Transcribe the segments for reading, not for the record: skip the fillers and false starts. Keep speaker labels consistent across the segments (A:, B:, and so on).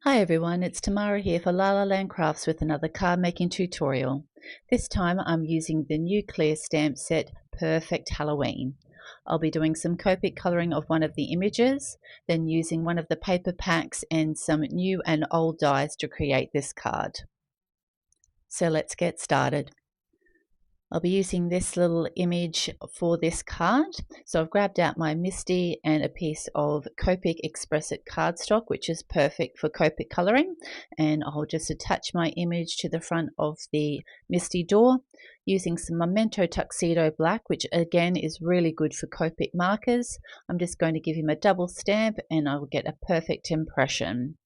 A: Hi everyone, it's Tamara here for lalalandcrafts with another card making tutorial. This time I'm using the new clear stamp set Purr-fect Halloween. I'll be doing some Copic colouring of one of the images, then using one of the paper packs and some new and old dies to create this card. So let's get started. I'll be using this little image for this card. So I've grabbed out my Misty and a piece of Copic XPress cardstock, which is perfect for Copic colouring. And I'll just attach my image to the front of the Misty door using some Memento Tuxedo Black, which again is really good for Copic markers. I'm just going to give him a double stamp and I'll get a perfect impression.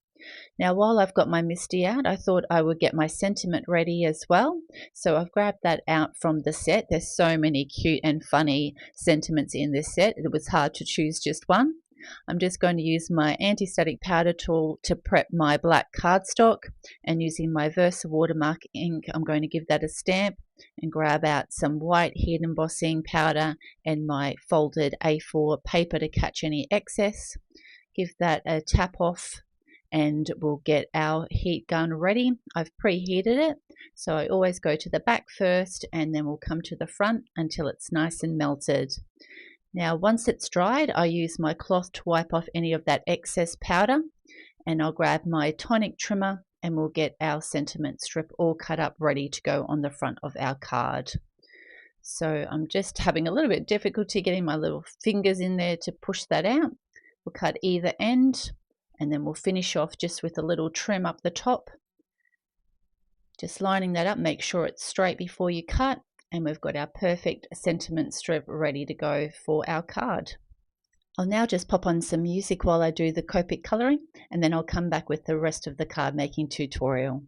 A: Now while I've got my Misty out, I thought I would get my sentiment ready as well. So I've grabbed that out from the set. There's so many cute and funny sentiments in this set. It was hard to choose just one. I'm just going to use my anti-static powder tool to prep my black cardstock, and using my Versa watermark ink I'm going to give that a stamp and grab out some white heat embossing powder and my folded A4 paper to catch any excess. Give that a tap off and we'll get our heat gun ready. I've preheated it, so I always go to the back first and then we'll come to the front until it's nice and melted. Now once it's dried, I use my cloth to wipe off any of that excess powder, and I'll grab my tonic trimmer and we'll get our sentiment strip all cut up ready to go on the front of our card. So I'm just having a little bit of difficulty getting my little fingers in there to push that out. We'll cut either end and then we'll finish off just with a little trim up the top. Just lining that up, make sure it's straight before you cut, and we've got our perfect sentiment strip ready to go for our card. I'll now just pop on some music while I do the Copic colouring, and then I'll come back with the rest of the card making tutorial.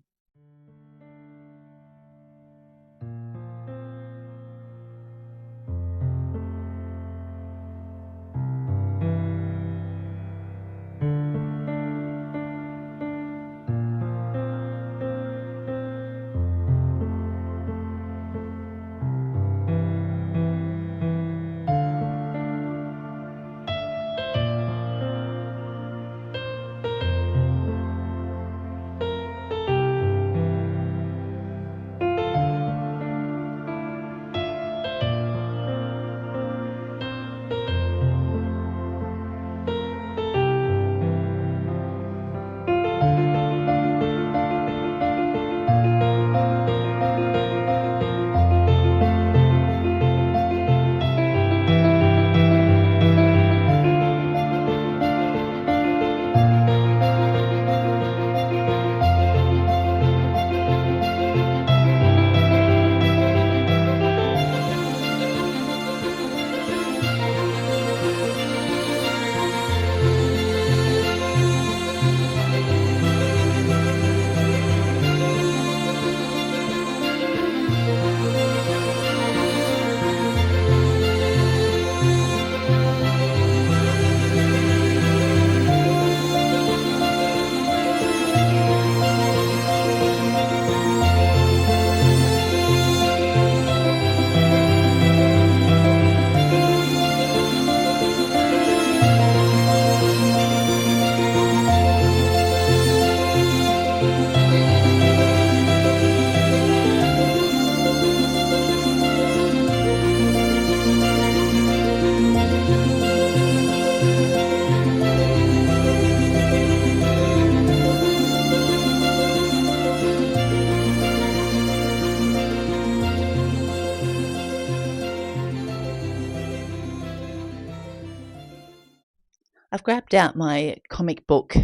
A: I've grabbed out my comic book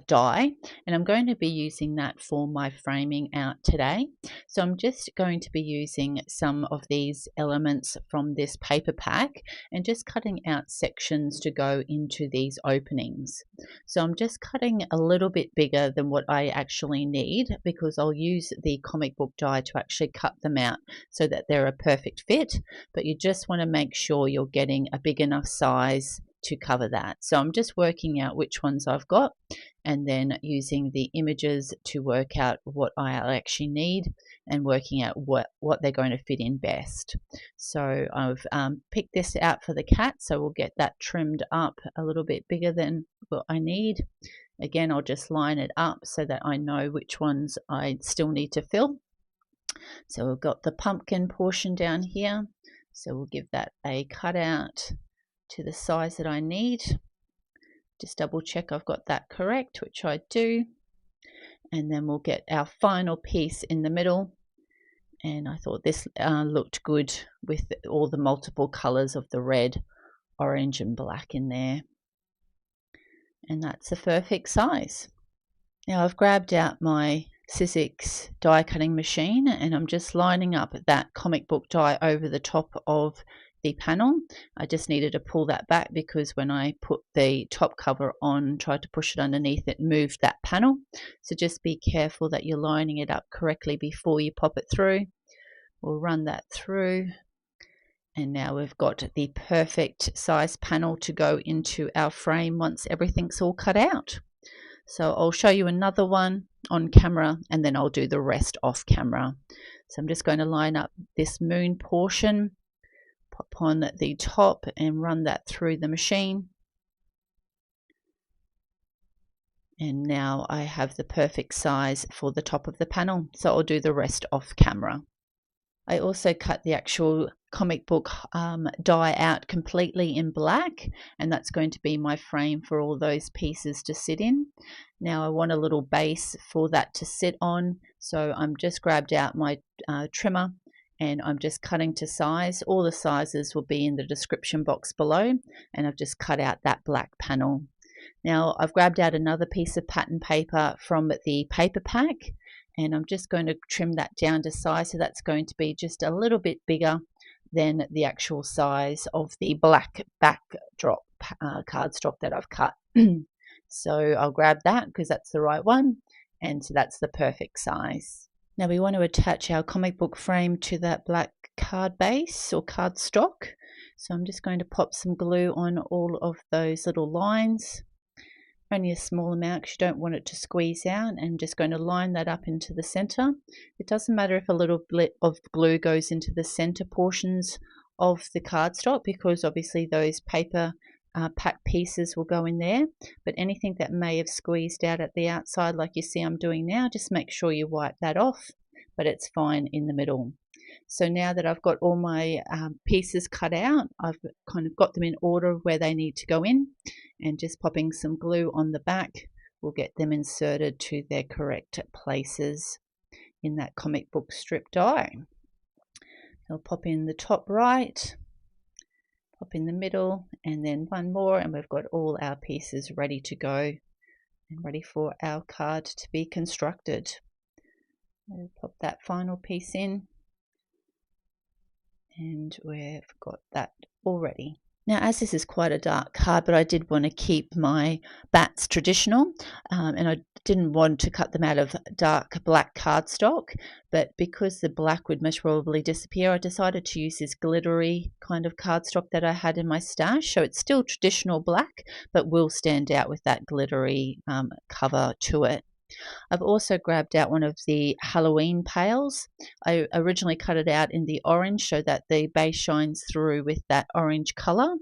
A: die, and I'm going to be using that for my framing out today. So I'm just going to be using some of these elements from this paper pack and just cutting out sections to go into these openings. So I'm just cutting a little bit bigger than what I actually need, because I'll use the comic book die to actually cut them out so that they're a perfect fit, but you just want to make sure you're getting a big enough size to cover that. So I'm just working out which ones I've got and then using the images to work out what I actually need and working out what they're going to fit in best. So I've picked this out for the cat, so we'll get that trimmed up a little bit bigger than what I need, Again, I'll just line it up so that I know which ones I still need to fill. So we've got the pumpkin portion down here. So we'll give that a cutout to the size that I need. Just double check I've got that correct, which I do. And then we'll get our final piece in the middle. And I thought this looked good with all the multiple colors of the red, orange and black in there. And that's the perfect size. Now I've grabbed out my Sizzix die cutting machine and I'm just lining up that comic book die over the top of the panel. I just needed to pull that back because when I put the top cover on, tried to push it underneath, it moved that panel. So just be careful that you're lining it up correctly before you pop it through. We'll run that through. And now we've got the perfect size panel to go into our frame once everything's all cut out. So I'll show you another one on camera and then I'll do the rest off camera. So I'm just going to line up this moon portion, pop on the top and run that through the machine. And now I have the perfect size for the top of the panel. So I'll do the rest off camera. I also cut the actual comic book die out completely in black, and that's going to be my frame for all those pieces to sit in. Now I want a little base for that to sit on, so I'm just grabbed out my trimmer and I'm just cutting to size. All the sizes will be in the description box below, and I've just cut out that black panel. Now I've grabbed out another piece of pattern paper from the paper pack, and I'm just going to trim that down to size, so that's going to be just a little bit bigger than the actual size of the black backdrop cardstock that I've cut. So I'll grab that because that's the right one, and so that's the perfect size. Now we want to attach our comic book frame to that black card base or cardstock. So I'm just going to pop some glue on all of those little lines. Only a small amount because you don't want it to squeeze out, and just going to line that up into the center. It doesn't matter if a little bit of glue goes into the center portions of the cardstock because obviously those paper pack pieces will go in there, but anything that may have squeezed out at the outside like you see I'm doing now, just make sure you wipe that off, but it's fine in the middle. So now that I've got all my pieces cut out, I've kind of got them in order where they need to go in, and just popping some glue on the back will get them inserted to their correct places in that comic book strip die. I'll pop in the top right, pop in the middle, and then one more, and we've got all our pieces ready to go and ready for our card to be constructed. I'll pop that final piece in, and we've got that all ready. Now, as this is quite a dark card, but I did want to keep my bats traditional, and I didn't want to cut them out of dark black cardstock, but because the black would most probably disappear, I decided to use this glittery kind of cardstock that I had in my stash. So it's still traditional black, but will stand out with that glittery cover to it. I've also grabbed out one of the Halloween pails. I originally cut it out in the orange so that the base shines through with that orange color,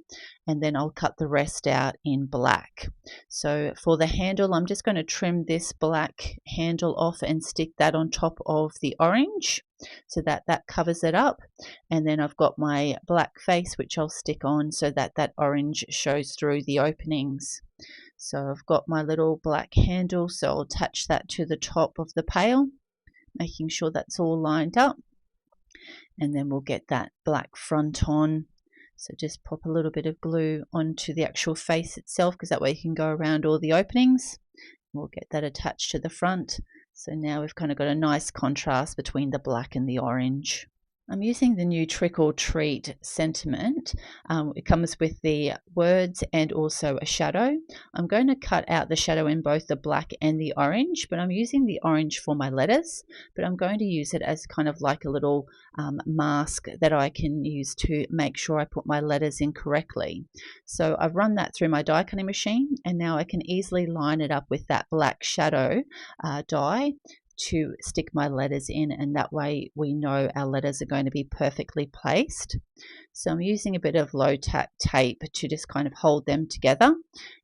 A: and then I'll cut the rest out in black. So for the handle, I'm just going to trim this black handle off and stick that on top of the orange so that that covers it up. And then I've got my black face which I'll stick on so that that orange shows through the openings. So I've got my little black handle, so I'll attach that to the top of the pail, making sure that's all lined up. And then we'll get that black front on. So just pop a little bit of glue onto the actual face itself, because that way you can go around all the openings. We'll get that attached to the front. So now we've kind of got a nice contrast between the black and the orange. I'm using the new Trick or Treat sentiment. It comes with the words and also a shadow. I'm going to cut out the shadow in both the black and the orange, but I'm using the orange for my letters, but I'm going to use it as kind of like a little mask that I can use to make sure I put my letters in correctly. So I've run that through my die cutting machine, and now I can easily line it up with that black shadow die to stick my letters in, and that way we know our letters are going to be perfectly placed. So I'm using a bit of low tack tape to just kind of hold them together,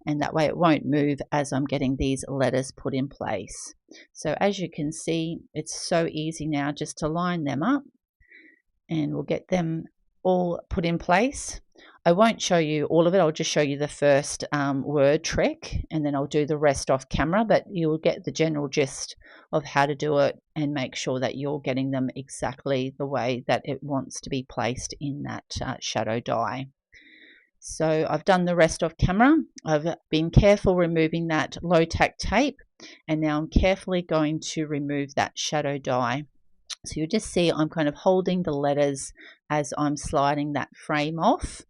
A: and that way it won't move as I'm getting these letters put in place. So as you can see, it's so easy now just to line them up, and we'll get them all put in place. I won't show you all of it, I'll just show you the first word trick, and then I'll do the rest off camera, but you'll get the general gist of how to do it and make sure that you're getting them exactly the way that it wants to be placed in that shadow die. So I've done the rest off camera. I've been careful removing that low tack tape, and now I'm carefully going to remove that shadow die. So you'll just see I'm kind of holding the letters as I'm sliding that frame off.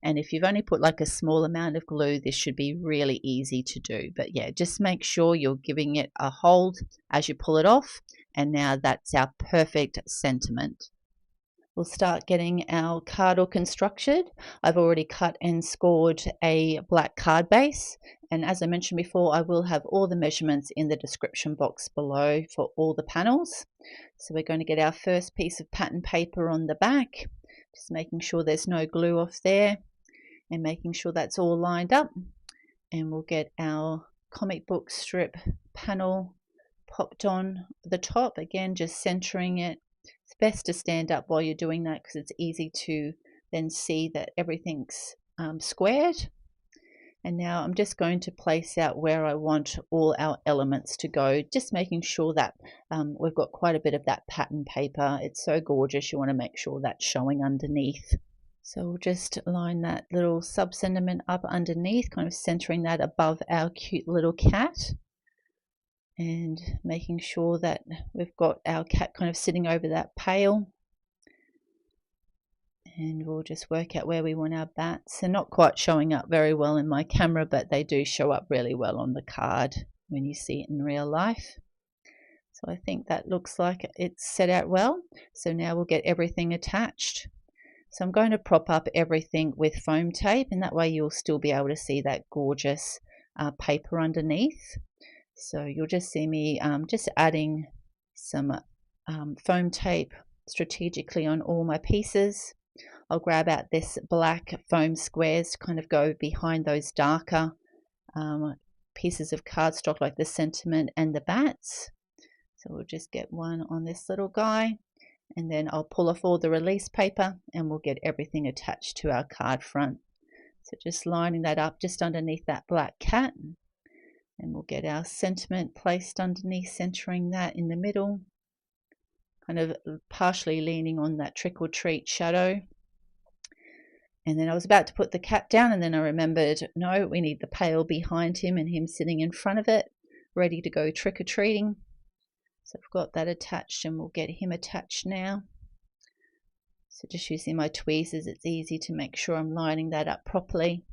A: And if you've only put like a small amount of glue, this should be really easy to do. But yeah, just make sure you're giving it a hold as you pull it off. And now that's our perfect sentiment. We'll start getting our card all constructed. I've already cut and scored a black card base. And as I mentioned before, I will have all the measurements in the description box below for all the panels. So we're going to get our first piece of pattern paper on the back, just making sure there's no glue off there and making sure that's all lined up. And we'll get our comic book strip panel popped on the top, again just centering it. It's best to stand up while you're doing that because it's easy to then see that everything's squared. And now I'm just going to place out where I want all our elements to go, just making sure that we've got quite a bit of that pattern paper. It's so gorgeous, you want to make sure that's showing underneath. So we'll just line that little sub-sentiment up underneath, kind of centering that above our cute little cat. And making sure that we've got our cat kind of sitting over that pail. And we'll just work out where we want our bats. They're not quite showing up very well in my camera, but they do show up really well on the card when you see it in real life. So I think that looks like it's set out well. So now we'll get everything attached. So I'm going to prop up everything with foam tape, and that way you'll still be able to see that gorgeous paper underneath. So you'll just see me just adding some foam tape strategically on all my pieces. I'll grab out this black foam squares to kind of go behind those darker pieces of cardstock like the sentiment and the bats. So we'll just get one on this little guy, and then I'll pull off all the release paper and we'll get everything attached to our card front. So just lining that up just underneath that black cat, and we'll get our sentiment placed underneath, centering that in the middle, kind of partially leaning on that trick or treat shadow. And then I was about to put the cat down, and then I remembered, no, we need the pail behind him and him sitting in front of it, ready to go trick-or-treating. So I've got that attached, and we'll get him attached now. So just using my tweezers, it's easy to make sure I'm lining that up properly.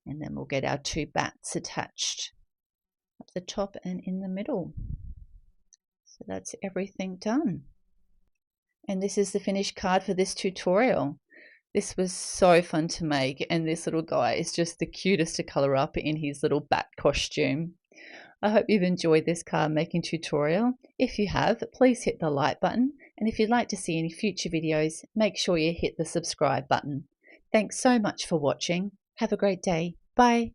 A: And then we'll get our two bats attached up the top and in the middle. So that's everything done. And this is the finished card for this tutorial. This was so fun to make, and this little guy is just the cutest to colour up in his little bat costume. I hope you've enjoyed this card making tutorial. If you have, please hit the like button, and if you'd like to see any future videos, make sure you hit the subscribe button. Thanks so much for watching. Have a great day. Bye.